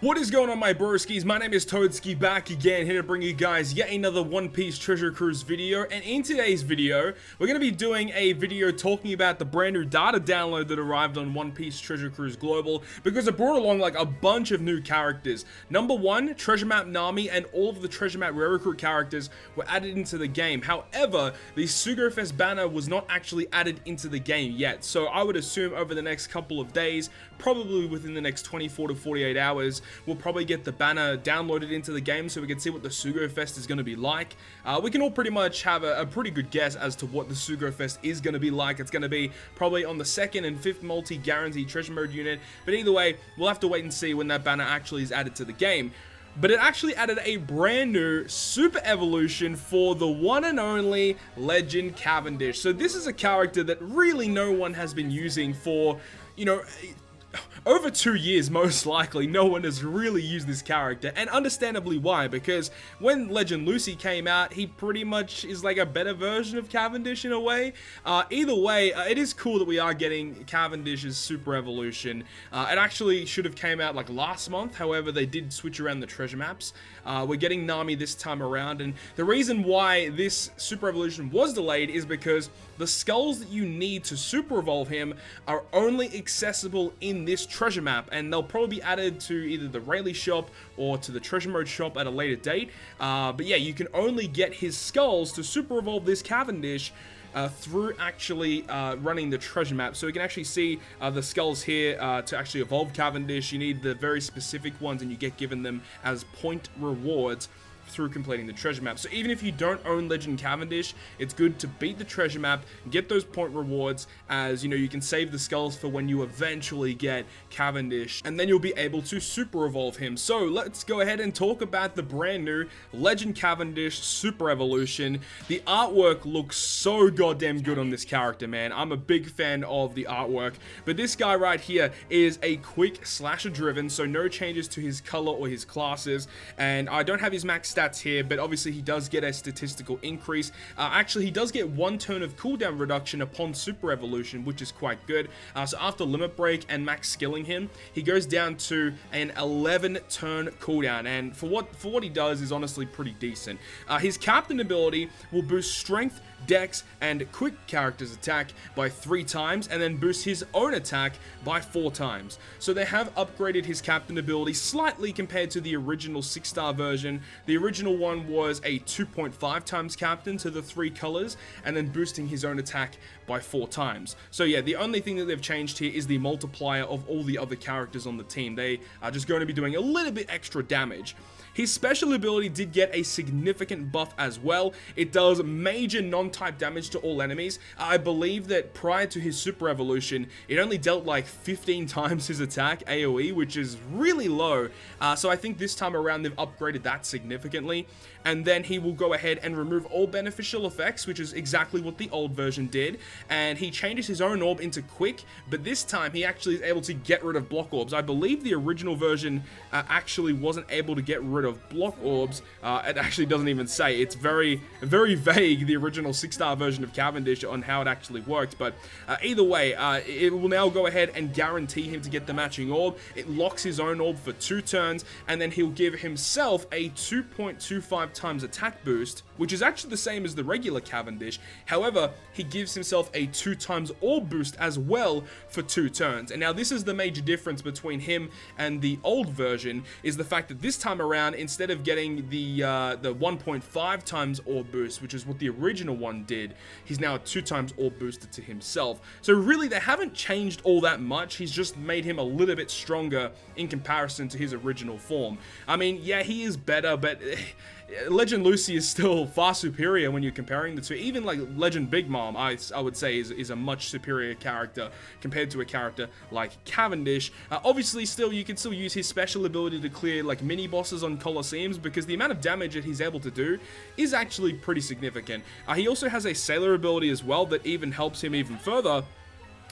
What is going on, my broskiis? My name is Toadskii, back again, here to bring you guys yet another One Piece Treasure Cruise video. And in today's video, we're going to be doing a video talking about the brand new data download that arrived on One Piece Treasure Cruise Global, because it brought along like a bunch of new characters. Number one, Treasure Map Nami and all of the Treasure Map Rare Recruit characters were added into the game. However, the Sugofest banner was not actually added into the game yet. So I would assume over the next couple of days, probably within the next 24 to 48 hours, we'll probably get the banner downloaded into the game so we can see what the Sugofest is going to be like. We can all pretty much have a pretty good guess as to what the Sugofest is going to be like. It's going to be probably on the 2nd and 5th multi-guaranteed treasure mode unit, but either way, we'll have to wait and see when that banner actually is added to the game. But it actually added a brand new super evolution for the one and only Legend Cavendish. So this is a character that really no one has been using for, you know, over 2 years. Most likely no one has really used this character, and understandably why, because when Legend Lucy came out, he pretty much is like a better version of Cavendish in a way. Either way, it is cool that we are getting Cavendish's super evolution. It actually should have came out like last month, however they did switch around the treasure maps. We're getting Nami this time around, and the reason why this super evolution was delayed is because the skulls that you need to super evolve him are only accessible in this treasure map, and they'll probably be added to either the Rayleigh shop or to the treasure mode shop at a later date. But yeah, you can only get his skulls to super evolve this Cavendish through actually running the treasure map. So you can actually see the skulls here. To actually evolve Cavendish, you need the very specific ones, and you get given them as point rewards through completing the treasure map. So even if you don't own Legend Cavendish, it's good to beat the treasure map, get those point rewards, as you know, you can save the skulls for when you eventually get Cavendish, and then you'll be able to super evolve him. So let's go ahead and talk about the brand new Legend Cavendish super evolution. The artwork looks so goddamn good on this character, man. I'm a big fan of the artwork, but this guy right here is a quick slasher driven, so no changes to his color or his classes, and I don't have his max stats here, but obviously he does get a statistical increase. Actually, he does get 1 turn of cooldown reduction upon super evolution, which is quite good. So after limit break and max skilling him, he goes down to an 11 turn cooldown, and for what he does is honestly pretty decent. His captain ability will boost strength, dex, and quick character's attack by 3 times, and then boost his own attack by 4 times. So they have upgraded his captain ability slightly compared to the original 6-star version. The original one was a 2.5 times captain to the 3 colors, and then boosting his own attack by 4 times. So yeah, the only thing that they've changed here is the multiplier of all the other characters on the team. They are just going to be doing a little bit extra damage. His special ability did get a significant buff as well. It does major non-type damage to all enemies. I believe that prior to his super evolution, it only dealt like 15 times his attack AoE, which is really low. So I think this time around they've upgraded that significantly. And then he will go ahead and remove all beneficial effects, which is exactly what the old version did. And he changes his own orb into quick, but this time he actually is able to get rid of block orbs. I believe the original version actually wasn't able to get rid of block orbs. It actually doesn't even say. It's very, very vague, the original 6-star version of Cavendish, on how it actually worked. But either way, it will now go ahead and guarantee him to get the matching orb. It locks his own orb for 2 turns, and then he'll give himself a 2.25 times attack boost, which is actually the same as the regular Cavendish. However, he gives himself a 2 times orb boost as well for 2 turns. And now this is the major difference between him and the old version, is the fact that this time around, instead of getting the 1.5 times orb boost, which is what the original one did, he's now 2 times orb boosted to himself. So really, they haven't changed all that much. He's just made him a little bit stronger in comparison to his original form. I mean, yeah, he is better, but Legend Lucy is still far superior when you're comparing the two. Even like Legend Big Mom, I would say is a much superior character compared to a character like Cavendish. Obviously, you can still use his special ability to clear like mini bosses on Colosseums, because the amount of damage that he's able to do is actually pretty significant. He also has a sailor ability as well that even helps him even further.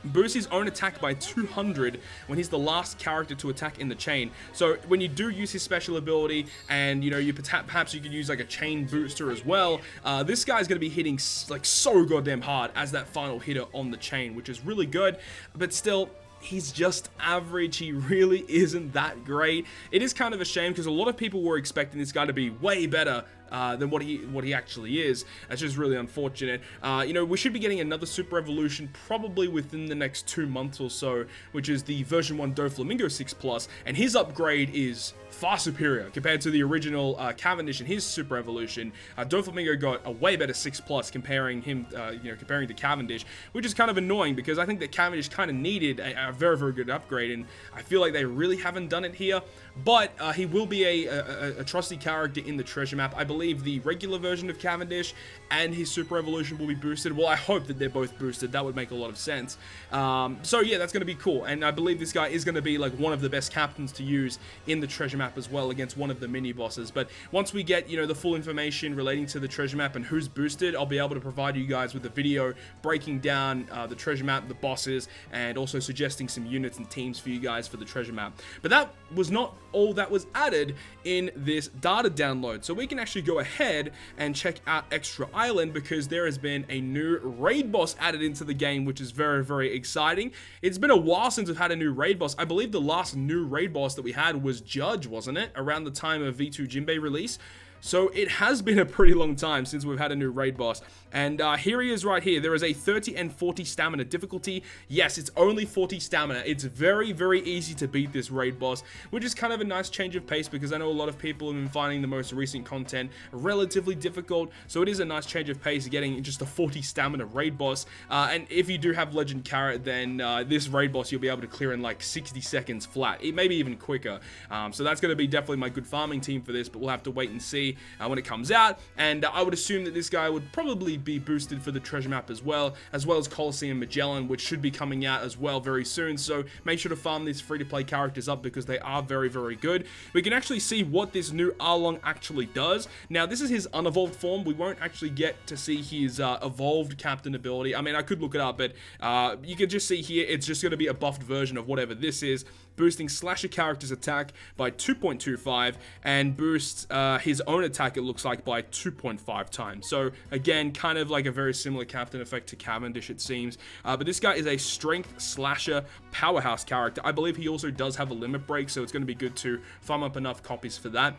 Boosts his own attack by 200 when he's the last character to attack in the chain. So when you do use his special ability, and you know, perhaps you could use like a chain booster as well, this guy's going to be hitting like so goddamn hard as that final hitter on the chain, which is really good. But still, he's just average. He really isn't that great. It is kind of a shame because a lot of people were expecting this guy to be way better than what he actually is. That's just really unfortunate. You know, we should be getting another Super Evolution probably within the next 2 months or so, which is the version 1 Doflamingo 6+, and his upgrade is far superior compared to the original Cavendish and his Super Evolution. Doflamingo got a way better 6+, comparing him, comparing to Cavendish, which is kind of annoying because I think that Cavendish kind of needed a very, very good upgrade, and I feel like they really haven't done it here. But he will be a trusty character in the treasure map. I believe the regular version of Cavendish and his Super Evolution will be boosted. Well, I hope that they're both boosted. That would make a lot of sense. So yeah, that's going to be cool. And I believe this guy is going to be like one of the best captains to use in the treasure map as well against one of the mini bosses. But once we get, you know, the full information relating to the treasure map and who's boosted, I'll be able to provide you guys with a video breaking down the treasure map, the bosses, and also suggesting some units and teams for you guys for the treasure map. But that was not all that was added in this data download. So we can actually go ahead and check out Extra Island because there has been a new raid boss added into the game, which is very, very exciting. It's been a while since we've had a new raid boss. I believe the last new raid boss that we had was Judge, wasn't it? Around the time of V2 Jinbei release. So it has been a pretty long time since we've had a new raid boss. And here he is right here. There is a 30 and 40 stamina difficulty. Yes, it's only 40 stamina. It's very, very easy to beat this raid boss, which is kind of a nice change of pace because I know a lot of people have been finding the most recent content relatively difficult. So it is a nice change of pace getting just a 40 stamina raid boss. And if you do have Legend Carrot, then this raid boss you'll be able to clear in like 60 seconds flat. It may be even quicker. So that's going to be definitely my good farming team for this, but we'll have to wait and see when it comes out. And I would assume that this guy would probably be boosted for the treasure map as well as COLISEUM Magellan, which should be coming out as well very soon. So make sure to farm these free-to-play characters up because they are very, very good. We can actually see what this new ARLONG actually does. Now, this is his unevolved form. We won't actually get to see his evolved captain ability. I mean, I could look it up, but you can just see here, it's just going to be a buffed version of whatever this is, boosting slasher character's attack by 2.25 and boosts his own attack, it looks like, by 2.5 times. So again, kind of like a very similar captain effect to Cavendish, it seems. But this guy is a strength slasher powerhouse character. I believe he also does have a limit break, so it's going to be good to farm up enough copies for that.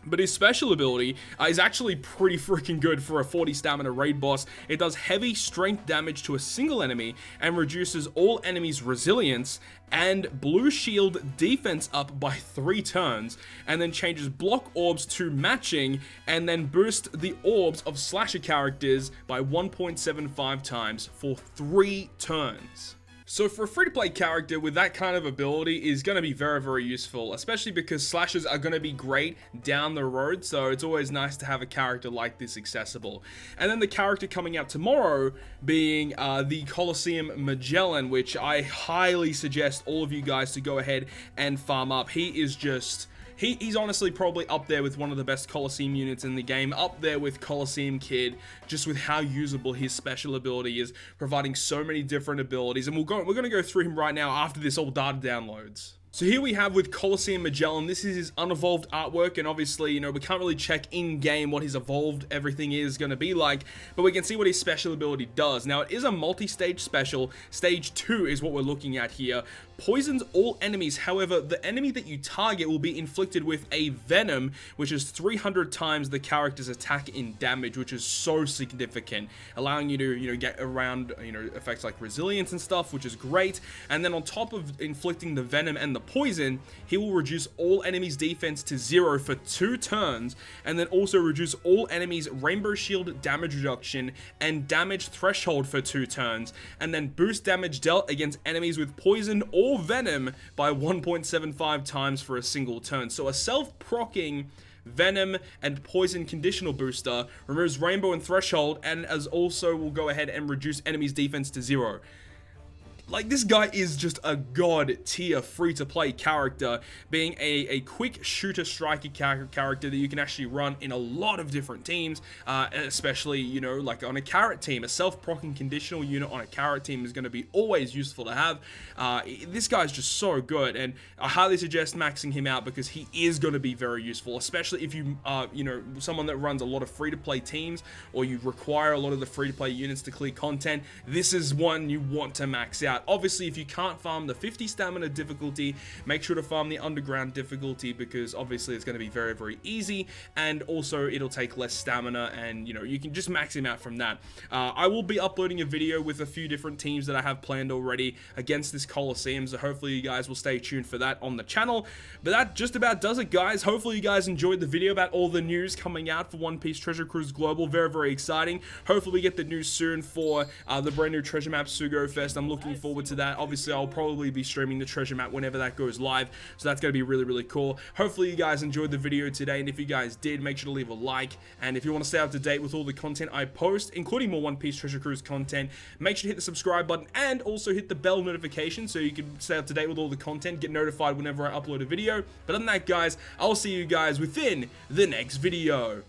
But his special ability is actually pretty freaking good for a 40 stamina raid boss. It does heavy strength damage to a single enemy and reduces all enemies' resilience and blue shield defense up by 3 turns, and then changes block orbs to matching, and then boost the orbs of slasher characters by 1.75 times for 3 turns. So for a free-to-play character with that kind of ability is going to be very, very useful, especially because slashers are going to be great down the road, so it's always nice to have a character like this accessible. And then the character coming out tomorrow being the COLISEUM Magellan, which I highly suggest all of you guys to go ahead and farm up. He is just... He's honestly probably up there with one of the best Colosseum units in the game, up there with Colosseum Kid, just with how usable his special ability is, providing so many different abilities. And we're going to go through him right now after this all data downloads. So here we have with COLISEUM Magellan, this is his unevolved artwork, and obviously, you know, we can't really check in-game what his evolved everything is going to be like, but we can see what his special ability does. Now, it is a multi-stage special. Stage 2 is what we're looking at here. Poisons all enemies, however, the enemy that you target will be inflicted with a venom, which is 300 times the character's attack in damage, which is so significant, allowing you to, you know, get around, you know, effects like resilience and stuff, which is great. And then on top of inflicting the venom and the poison, he will reduce all enemies' defense to 0 for 2 turns, and then also reduce all enemies' rainbow shield damage reduction and damage threshold for 2 turns, and then boost damage dealt against enemies with poison or venom by 1.75 times for a single turn. So a self-proccing venom and poison conditional booster removes rainbow and threshold, and as also will go ahead and reduce enemies' defense to 0. Like, this guy is just a god tier free-to-play character, being a quick shooter striker character that you can actually run in a lot of different teams, especially, you know, like on a carrot team. A self-proccing conditional unit on a carrot team is going to be always useful to have. This guy's just so good, and I highly suggest maxing him out because he is going to be very useful, especially if you are, you know, someone that runs a lot of free-to-play teams, or you require a lot of the free-to-play units to clear content. This is one you want to max out. that. Obviously, if you can't farm the 50 stamina difficulty, make sure to farm the underground difficulty, because obviously it's going to be very, very easy, and also it'll take less stamina, and you know, you can just max him out from that. I will be uploading a video with a few different teams that I have planned already against this Coliseum, so hopefully you guys will stay tuned for that on the channel. But that just about does it, guys. Hopefully you guys enjoyed the video about all the news coming out for One Piece Treasure Cruise Global. Very, very exciting. Hopefully we get the news soon for the brand new treasure map, Sugo Fest. I'm looking forward to that. Obviously, I'll probably be streaming the treasure map whenever that goes live, so that's going to be really, really cool. Hopefully you guys enjoyed the video today, and if you guys did, make sure to leave a like. And if you want to stay up to date with all the content I post, including more One Piece Treasure Cruise content, make sure to hit the subscribe button and also hit the bell notification so you can stay up to date with all the content, get notified whenever I upload a video. But other than that, guys, I'll see you guys within the next video.